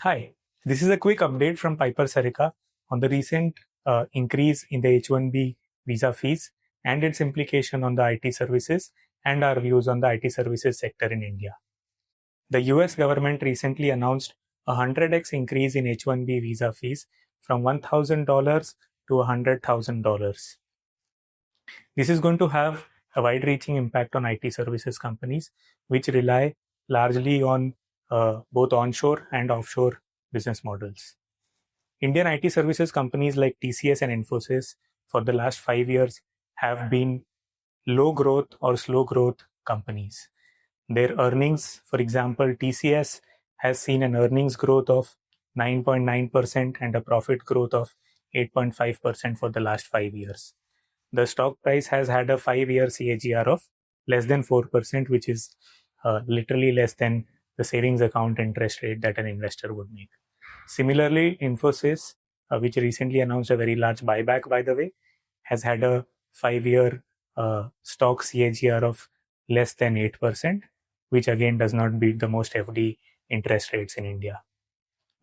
Hi, this is a quick update from Piper Serica on the recent increase in the H-1B visa fees and its implication on the IT services and our views on the IT services sector in India. The US government recently announced a 100x increase in H-1B visa fees from $1,000 to $100,000. This is going to have a wide-reaching impact on IT services companies, which rely largely on both onshore and offshore business models. Indian IT services companies like TCS and Infosys for the last 5 years have been low growth or slow growth companies. Their earnings, for example, TCS has seen an earnings growth of 9.9% and a profit growth of 8.5% for the last 5 years. The stock price has had a 5-year CAGR of less than 4%, which is literally less than the savings account interest rate that an investor would make. Similarly, Infosys, which recently announced a very large buyback, by the way, has had a 5-year stock CAGR of less than 8%, which again does not beat the most FD interest rates in India.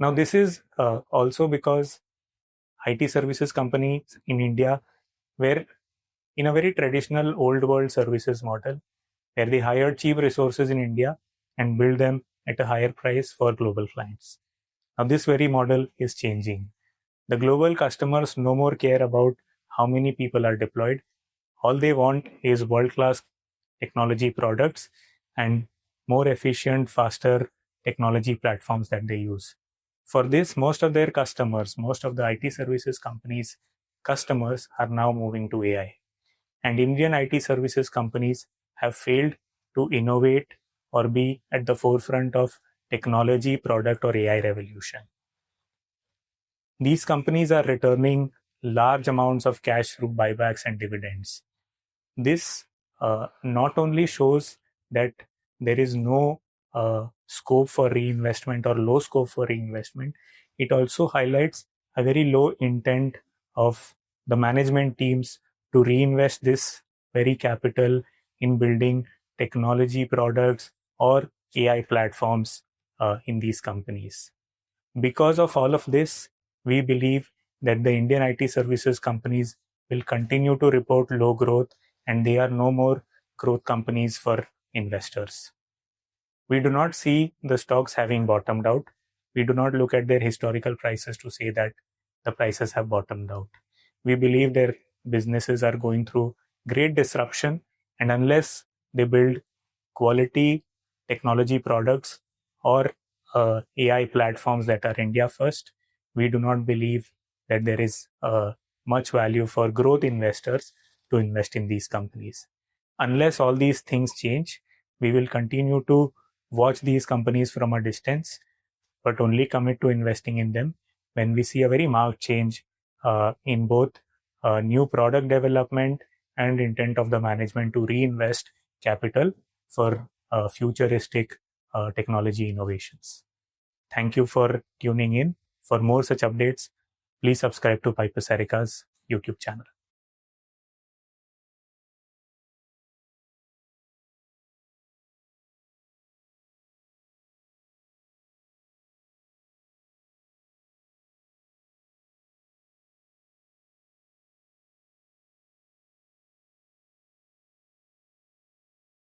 Now, this is also because IT services companies in India were in a very traditional old world services model, where they hired cheap resources in India and build them at a higher price for global clients. Now, this very model is changing. The global customers no more care about how many people are deployed. All they want is world-class technology products and more efficient, faster technology platforms that they use. For this, most of their customers, most of the IT services companies' customers are now moving to AI. And Indian IT services companies have failed to innovate or be at the forefront of technology, product, or AI revolution. These companies are returning large amounts of cash through buybacks and dividends. This not only shows that there is no scope for reinvestment or low scope for reinvestment, it also highlights a very low intent of the management teams to reinvest this very capital in building technology products or AI platforms in these companies. Because of all of this, we believe that the Indian IT services companies will continue to report low growth and they are no more growth companies for investors. We do not see the stocks having bottomed out. We do not look at their historical prices to say that the prices have bottomed out. We believe their businesses are going through great disruption, and unless they build quality technology products or AI platforms that are India first, we do not believe that there is much value for growth investors to invest in these companies. Unless all these things change, we will continue to watch these companies from a distance, but only commit to investing in them when we see a very marked change in both new product development and intent of the management to reinvest capital for futuristic technology innovations. Thank you for tuning in. For more such updates, please subscribe to Piper Serica's YouTube channel.